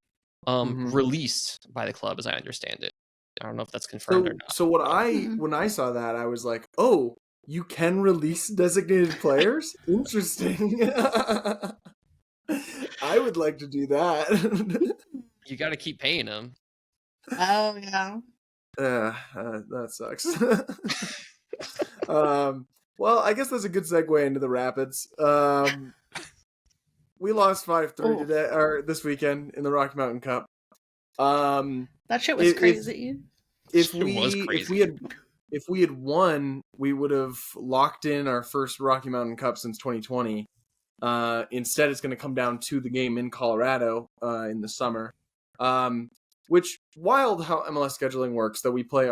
released by the club, as I understand it. I don't know if that's confirmed or not. So when I saw that, I was like, oh, you can release designated players? Interesting. I would like to do that. You got to keep paying them. Oh, yeah. That sucks. Well, I guess that's a good segue into the Rapids. We lost 5-3 today, or this weekend in the Rocky Mountain Cup. That shit was crazy. If we had won, we would have locked in our first Rocky Mountain Cup since 2020. Instead, it's going to come down to the game in Colorado in the summer. Which, wild how MLS scheduling works, that we play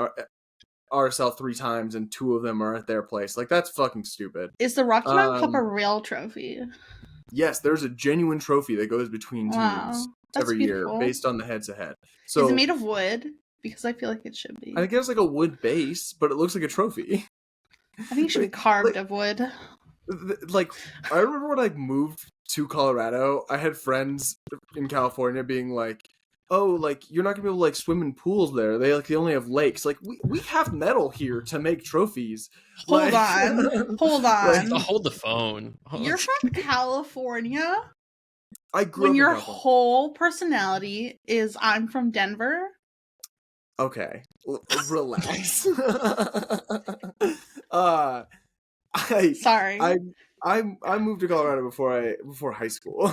RSL 3 times and 2 of them are at their place. That's fucking stupid. Is the Rocky Mountain Cup a real trophy? Yes, there's a genuine trophy that goes between teams every year based on the head-to-head. So, is it made of wood? Because I feel like it should be. I think it has a wood base, but it looks like a trophy. I think it should be carved of wood. I remember when I moved to Colorado, I had friends in California being like, oh, you're not gonna be able to swim in pools there. They only have lakes. We have metal here to make trophies. Hold on. Hold the phone. You're from California? I grew up when your in California. Whole personality is I'm from Denver? Okay. Relax. Sorry. I moved to Colorado before high school.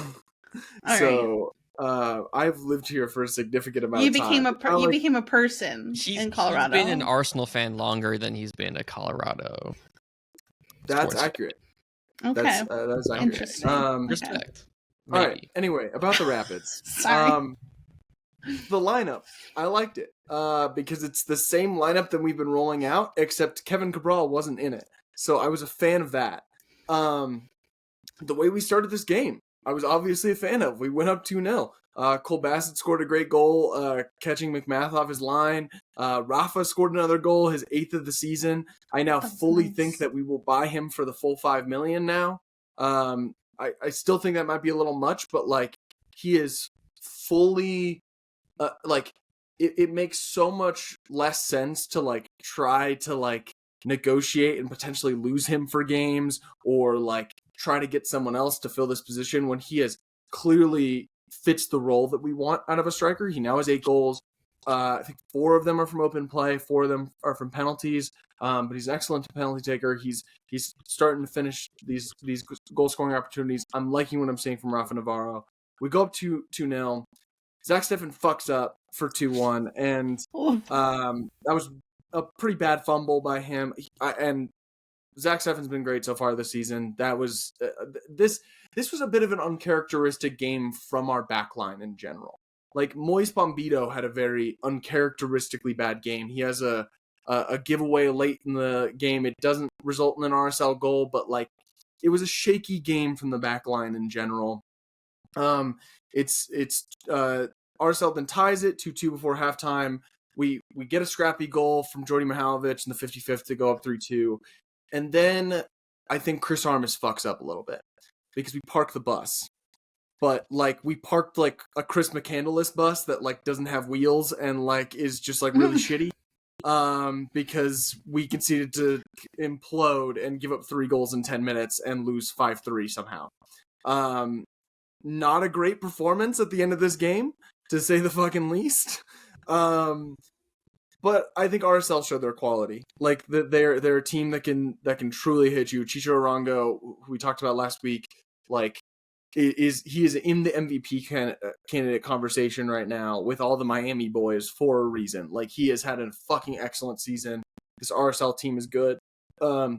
I've lived here for a significant amount of time. You became a person in Colorado. He's been an Arsenal fan longer than he's been a Colorado. That's accurate. Okay. That's accurate. Interesting. Respect. All right. Anyway, about the Rapids. Sorry. the lineup, I liked it because it's the same lineup that we've been rolling out, except Kevin Cabral wasn't in it. So I was a fan of that. The way we started this game, I was obviously a fan of. We went up 2-0. Cole Bassett scored a great goal, catching McMath off his line. Rafa scored another goal, his 8th of the season. I now fully think that we will buy him for the full $5 million now. I still think that might be a little much, but like he is fully it makes so much less sense to like try to like negotiate and potentially lose him for games or like try to get someone else to fill this position when he has clearly fits the role that we want out of a striker. He now has 8 goals. I think 4 of them are from open play, 4 of them are from penalties. But he's an excellent penalty taker. He's starting to finish these goal scoring opportunities. I'm liking what I'm seeing from Rafa Navarro. We go up 2-0. Zach Steffen fucks up for 2-1, and that was a pretty bad fumble by him. And Zach Steffen's been great so far this season. That was this was a bit of an uncharacteristic game from our backline in general. Like Moise Bombito had a very uncharacteristically bad game. He has a giveaway late in the game. It doesn't result in an RSL goal, but like it was a shaky game from the backline in general. It's RSL then ties it 2-2 before halftime. We get a scrappy goal from Jordi Mihalovic in the 55th to go up 3-2. And then I think Chris Armas fucks up a little bit because we park the bus. But like we parked like a Chris McCandless bus that like doesn't have wheels and like is just like really shitty. Because we conceded to implode and give up 3 goals in 10 minutes and lose 5-3 somehow. Not a great performance at the end of this game, to say the fucking least. But I think RSL showed their quality. Like they're a team that can truly hit you. Chicho Arango, who we talked about last week, like he is in the MVP candidate conversation right now with all the Miami boys for a reason. Like he has had a fucking excellent season. This RSL team is good. I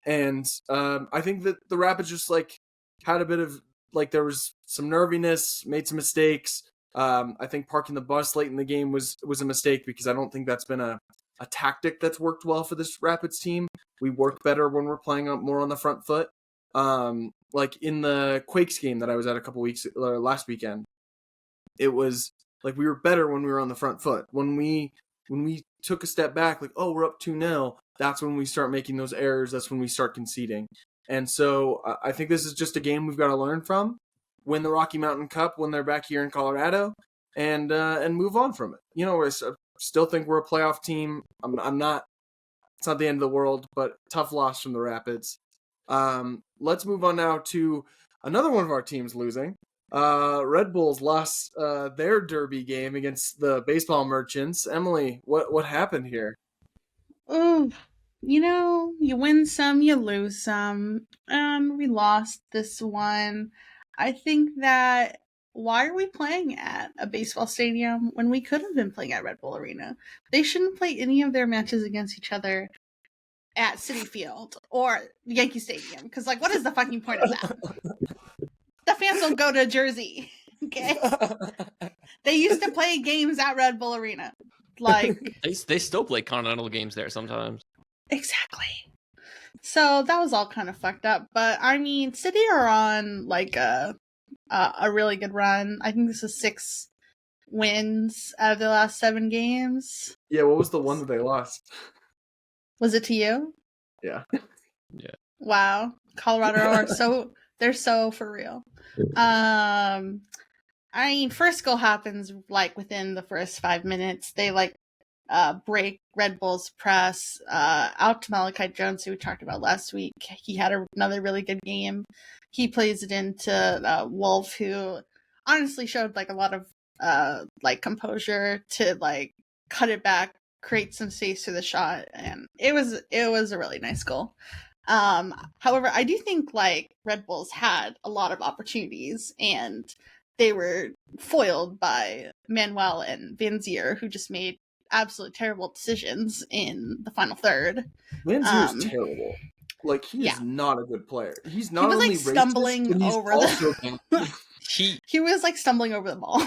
think that the Rapids just like had a bit of like there was some nerviness, made some mistakes. I think parking the bus late in the game was a mistake because I don't think that's been a tactic that's worked well for this Rapids team. We work better when we're playing more on the front foot. Like in the Quakes game that I was at last weekend, it was like we were better when we were on the front foot. When we took a step back, like, oh, we're up 2-0, that's when we start making those errors. That's when we start conceding. And so I think this is just a game we've got to learn from. Win the Rocky Mountain Cup when they're back here in Colorado, and move on from it. You know, I still think we're a playoff team. I'm not. It's not the end of the world, but tough loss from the Rapids. Let's move on now to another one of our teams losing. Red Bulls lost their derby game against the Baseball Merchants. Emily, what happened here? Oh, you know, you win some, you lose some. We lost this one. I think that why are we playing at a baseball stadium when we could have been playing at Red Bull Arena? They shouldn't play any of their matches against each other at Citi Field or Yankee Stadium. Because, like, what is the fucking point of that? The fans don't go to Jersey, okay? They used to play games at Red Bull Arena. Like they still play continental games there sometimes. Exactly. So that was all kind of fucked up. But I mean, City are on like a really good run. I think this is 6 wins out of the last 7 games. Yeah, what was the one that they lost? Was it to you? Yeah. Yeah. Wow. Colorado are they're so for real. I mean, first goal happens like within the first 5 minutes. They like break Red Bull's press out to Malachi Jones, who we talked about last week. He had another really good game. He plays it into Wolf, who honestly showed like a lot of like composure to like cut it back, create some space for the shot, and it was a really nice goal. However, I do think like Red Bulls had a lot of opportunities and they were foiled by Manuel and Van Zier, who just made absolutely terrible decisions in the final third. Van Zier's terrible. Like he is not a good player. He's not he was, only like, stumbling racist, over the he he was like stumbling over the ball.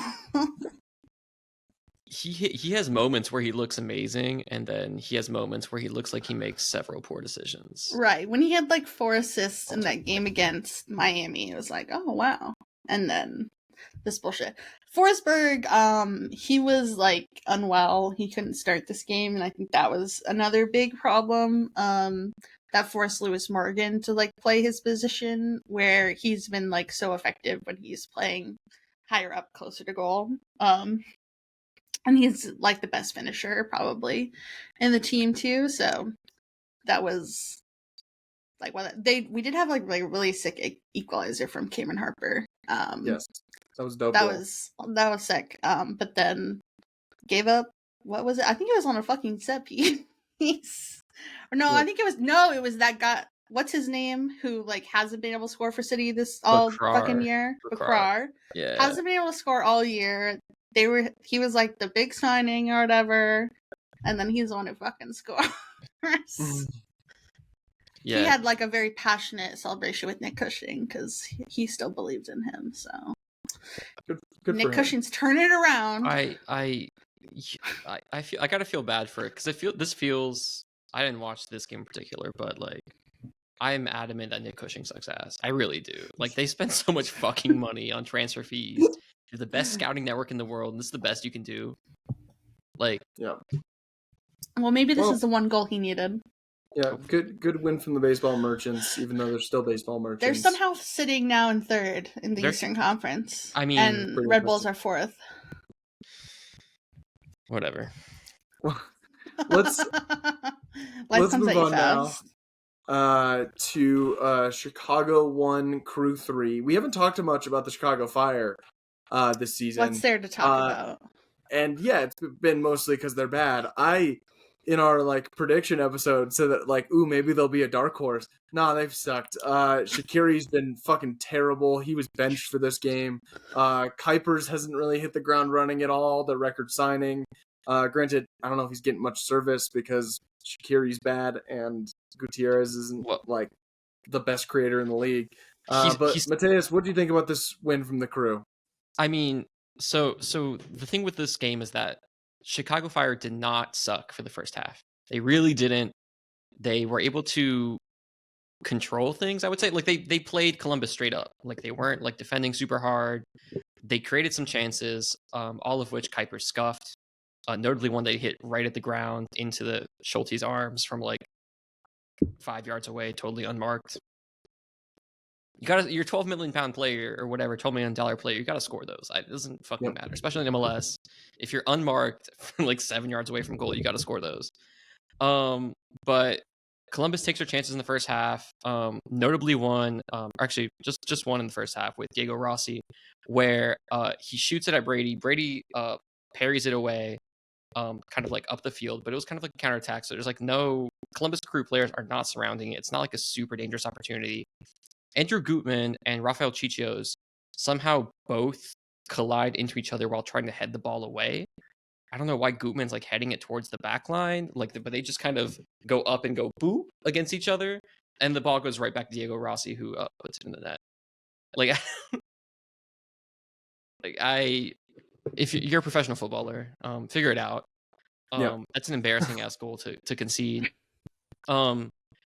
he has moments where he looks amazing, and then he has moments where he looks like he makes several poor decisions. Right. When he had like 4 assists in that game against Miami, it was like, oh wow. And then this bullshit. Forsberg, he was like unwell. He couldn't start this game, and I think that was another big problem. That forced Lewis Morgan to like play his position where he's been like so effective when he's playing higher up, closer to goal. And he's like the best finisher probably in the team too. So that was like we did have like really sick equalizer from Cameron Harper. Yes, that was dope. That was sick. But then gave up. What was it? I think it was on a fucking set piece. Or no, I think it was that guy. What's his name? Who like hasn't been able to score for City this all fucking year? Bakrar. Yeah, hasn't been able to score all year. He was like the big signing or whatever, and then he's the one who fucking scores. Yeah. He had like a very passionate celebration with Nick Cushing because he still believed in him. So good Nick Cushing's turning it around. I feel I gotta feel bad for it because this feels. I didn't watch this game in particular, but like I'm adamant that Nick Cushing sucks ass. I really do. Like they spend so much fucking money on transfer fees. You're the best scouting network in the world, and this is the best you can do. Like, yeah. Well, maybe this is the one goal he needed. Yeah, good win from the baseball merchants, even though they're still baseball merchants. They're somehow sitting now in third in the Eastern Conference. I mean, and Red Bulls are fourth. Whatever. Let's move on now to Chicago 1, Crew 3. We haven't talked much about the Chicago Fire this season. What's there to talk about? And yeah, it's been mostly because they're bad. In our like prediction episode said that like, ooh, maybe they'll be a dark horse. Nah, they've sucked. Shaqiri's been fucking terrible. He was benched for this game. Kuipers hasn't really hit the ground running at all. The record signing. Granted, I don't know if he's getting much service because Shaqiri's bad and Gutierrez isn't like the best creator in the league. But Matheus, what do you think about this win from the Crew? I mean, so the thing with this game is that Chicago Fire did not suck for the first half. They really didn't. They were able to control things, I would say. Like they played Columbus straight up. Like they weren't like defending super hard. They created some chances, all of which Kuiper scuffed. Notably one they hit right at the ground into the Schulte's arms from like 5 yards away, totally unmarked. You're 12 million pound player or whatever, $12 million player. You got to score those. It doesn't fucking matter, especially in MLS. If you're unmarked from like 7 yards away from goal, you got to score those. But Columbus takes their chances in the first half. Notably one, actually just one in the first half with Diego Rossi, where he shoots it at Brady. Brady parries it away, kind of like up the field, but it was kind of like a counterattack. So there's like no Columbus Crew players are not surrounding it. It's not like a super dangerous opportunity. Andrew Gutman and Rafael Chichios somehow both collide into each other while trying to head the ball away. I don't know why Gutman's like heading it towards the back line, but they just kind of go up and go boop against each other, and the ball goes right back to Diego Rossi, who puts it in the net. If you're a professional footballer, figure it out. That's an embarrassing ass goal to concede.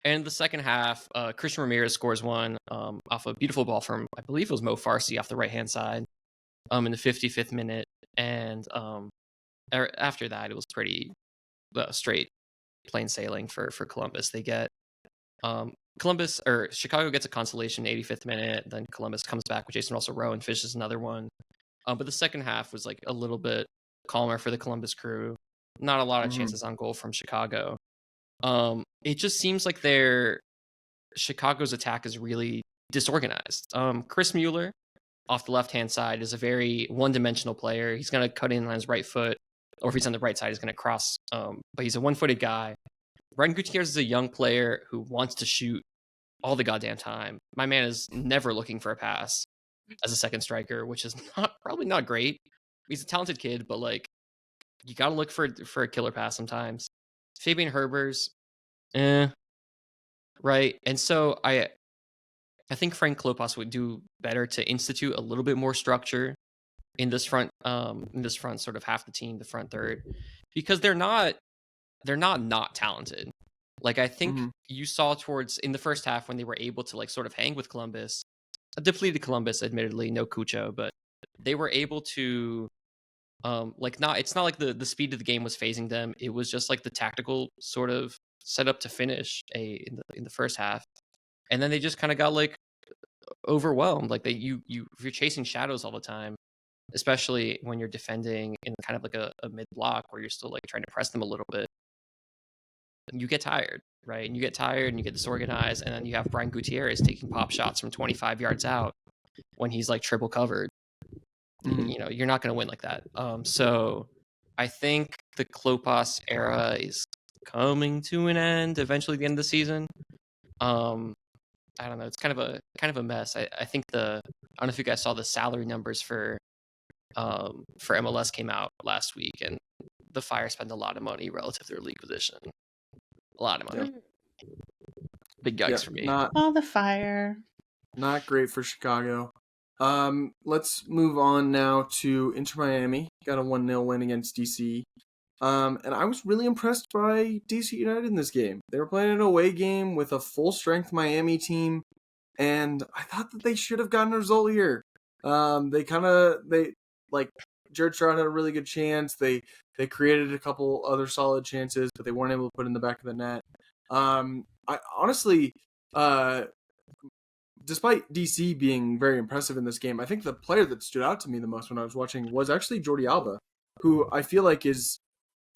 And the second half, Christian Ramirez scores one off a beautiful ball from, I believe it was Mo Farsi off the right-hand side in the 55th minute. And after that, it was pretty straight plain sailing for Columbus. They get Chicago gets a consolation 85th minute. Then Columbus comes back with Jason Russell-Rowe and fishes another one. But the second half was like a little bit calmer for the Columbus Crew. Not a lot of chances on goal from Chicago. It just seems like Chicago's attack is really disorganized. Chris Mueller off the left-hand side is a very one-dimensional player. He's going to cut in on his right foot, or if he's on the right side, he's going to cross. But he's a one-footed guy. Brian Gutierrez is a young player who wants to shoot all the goddamn time. My man is never looking for a pass as a second striker, which is probably not great. He's a talented kid, but like you got to look for a killer pass sometimes. Fabian Herbers, right? And so I think Frank Klopas would do better to institute a little bit more structure in this front sort of half the team, the front third, because they're not talented. Like I think you saw towards in the first half when they were able to like sort of hang with Columbus, a depleted Columbus, admittedly, no Cucho, but they were able to it's not like the speed of the game was phasing them. It was just like the tactical sort of setup to finish in the first half. And then they just kind of got like overwhelmed. Like if you're chasing shadows all the time, especially when you're defending in kind of like a mid block where you're still like trying to press them a little bit, you get tired, right? And you get tired and you get disorganized, and then you have Brian Gutierrez taking pop shots from 25 yards out when he's like triple covered. You know, you're not going to win like that. So I think the Klopas era is coming to an end eventually at the end of the season. I don't know. It's kind of a mess. I think I don't know if you guys saw the salary numbers for MLS came out last week, and the Fire spent a lot of money relative to their league position. A lot of money. Big yikes for me. The Fire. Not great for Chicago. Let's move on now to Inter Miami. Got a 1-0 win against DC. And I was really impressed by DC United in this game. They were playing an away game with a full-strength Miami team, and I thought that they should have gotten a result here. Jared Stroud had a really good chance. They created a couple other solid chances, but they weren't able to put it in the back of the net. I honestly, despite DC being very impressive in this game, I think the player that stood out to me the most when I was watching was actually Jordi Alba, who I feel like is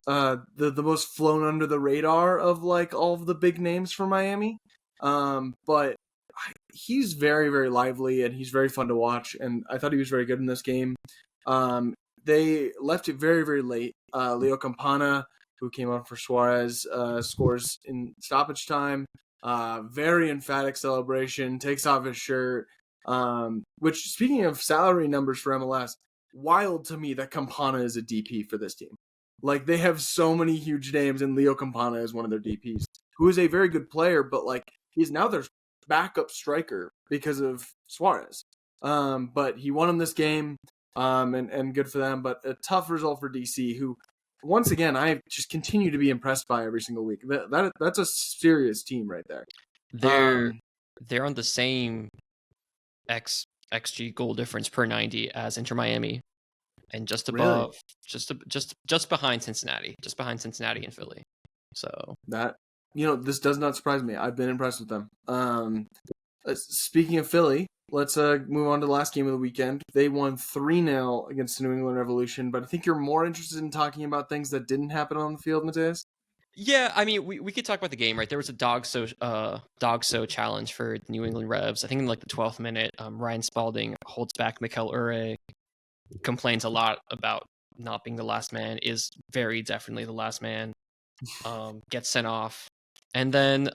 the most flown under the radar of like all of the big names for Miami. But he's very, very lively and he's very fun to watch. And I thought he was very good in this game. They left it very, very late. Leo Campana, who came on for Suarez, scores in stoppage time. Very emphatic celebration, takes off his shirt. Which, speaking of salary numbers for MLS, wild to me that Campana is a DP for this team. Like, they have so many huge names, and Leo Campana is one of their DPs, who is a very good player, but like he's now their backup striker because of Suarez. But he won him this game, and good for them. But a tough result for DC, who, once again, I just continue to be impressed by every single week. That's a serious team right there. They're on the same XG goal difference per 90 as Inter Miami, and just above, just behind Cincinnati, and Philly. So that, this does not surprise me. I've been impressed with them. Speaking of Philly, let's move on to the last game of the weekend. They won 3-0 against the New England Revolution, but I think you're more interested in talking about things that didn't happen on the field, Matheus. Yeah, I mean, we could talk about the game, right? There was a dog so challenge for the New England Revs. I think in like the 12th minute, Ryan Spalding holds back Mikel Ure, complains a lot about not being the last man, is very definitely the last man, gets sent off. And then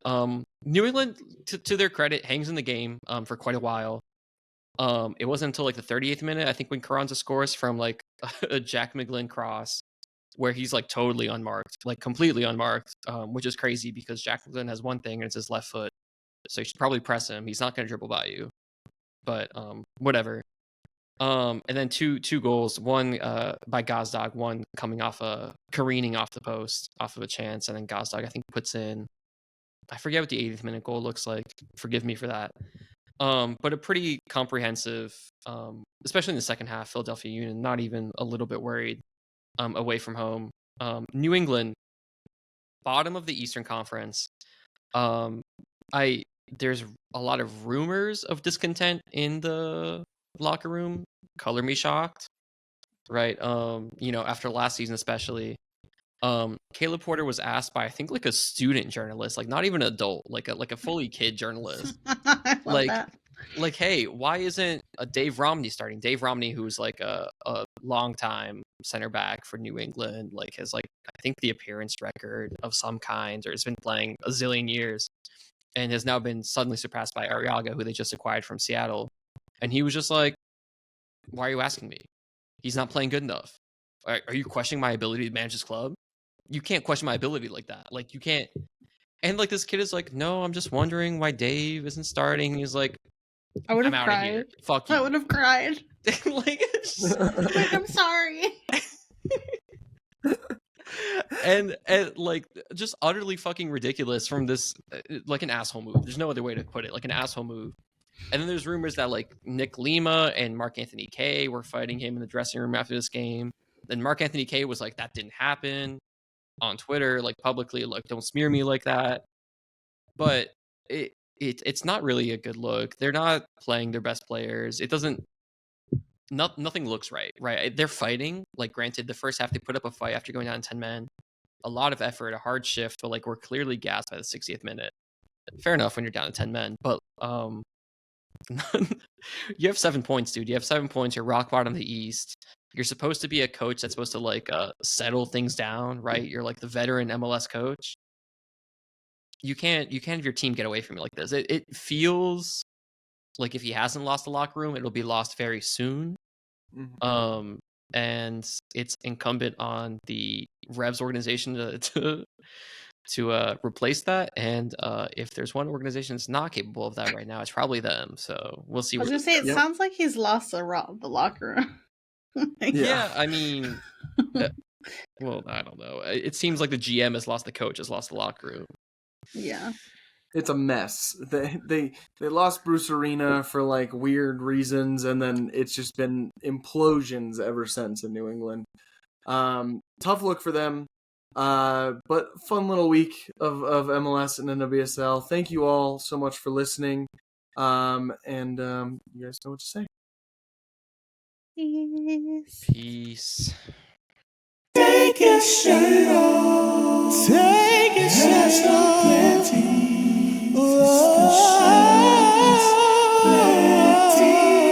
New England, to their credit, hangs in the game for quite a while. It wasn't until like the 38th minute, I think, when Carranza scores from like a Jack McGlynn cross, where he's like totally unmarked, like completely unmarked, which is crazy because Jack McGlynn has one thing and it's his left foot. So you should probably press him. He's not going to dribble by you. But whatever. And then two goals, one by Gazdag, one coming off careening off the post, off of a chance, and then Gazdag, I think, puts in, I forget what the 80th minute goal looks like. Forgive me for that. But a pretty comprehensive, especially in the second half, Philadelphia Union, not even a little bit worried, away from home. New England, bottom of the Eastern Conference. There's a lot of rumors of discontent in the locker room. Color me shocked, right? After last season especially. Caleb Porter was asked by, I think, like a student journalist, like not even an adult, like a fully kid journalist, I love that. Like, hey, why isn't Dave Romney starting? Dave Romney, who's like a longtime center back for New England, like has like, I think, the appearance record of some kind, or has been playing a zillion years, and has now been suddenly surpassed by Arriaga, who they just acquired from Seattle. And he was just like, why are you asking me? He's not playing good enough. Are you questioning my ability to manage this club? You can't question my ability like that. Like, you can't. And like, this kid is like, no, I'm just wondering why Dave isn't starting. He's like, I would I'm have out of here. cried. Fuck you. I would have cried. Like, it's just- Like, I'm sorry. and like just utterly fucking ridiculous from this like an asshole move. There's no other way to put it. Like an asshole move. And then there's rumors that like Nick Lima and Mark Anthony Kaye were fighting him in the dressing room after this game. Then Mark Anthony Kaye was like, that didn't happen on Twitter, like publicly, like don't smear me like that. But it's not really a good look. They're not playing their best players. It doesn't. Nothing looks right. They're fighting. Like, granted, the first half they put up a fight after going down 10 men. A lot of effort, a hard shift, but like we're clearly gassed by the 60th minute. Fair enough when you're down to 10 men, but you have 7 points, dude. You have 7 points. You're rock bottom of the East. You're supposed to be a coach that's supposed to like settle things down, right? You're like the veteran MLS coach. You can't have your team get away from you like this. It feels like if he hasn't lost the locker room, it'll be lost very soon. Mhm. And it's incumbent on the Revs organization to replace that. And if there's one organization that's not capable of that right now, it's probably them. So we'll see. I was gonna say, it Yep. sounds like he's lost the locker room. Like, Yeah, I mean, well, I don't know. It seems like the GM has lost the coach, has lost the locker room. yeah. It's a mess. They lost Bruce Arena for like weird reasons, and then it's just been implosions ever since in New England. Tough look for them, but fun little week of MLS and NWSL. Thank you all so much for listening, and you guys know what to say. Peace. Take your shirt off. Take your shirt off.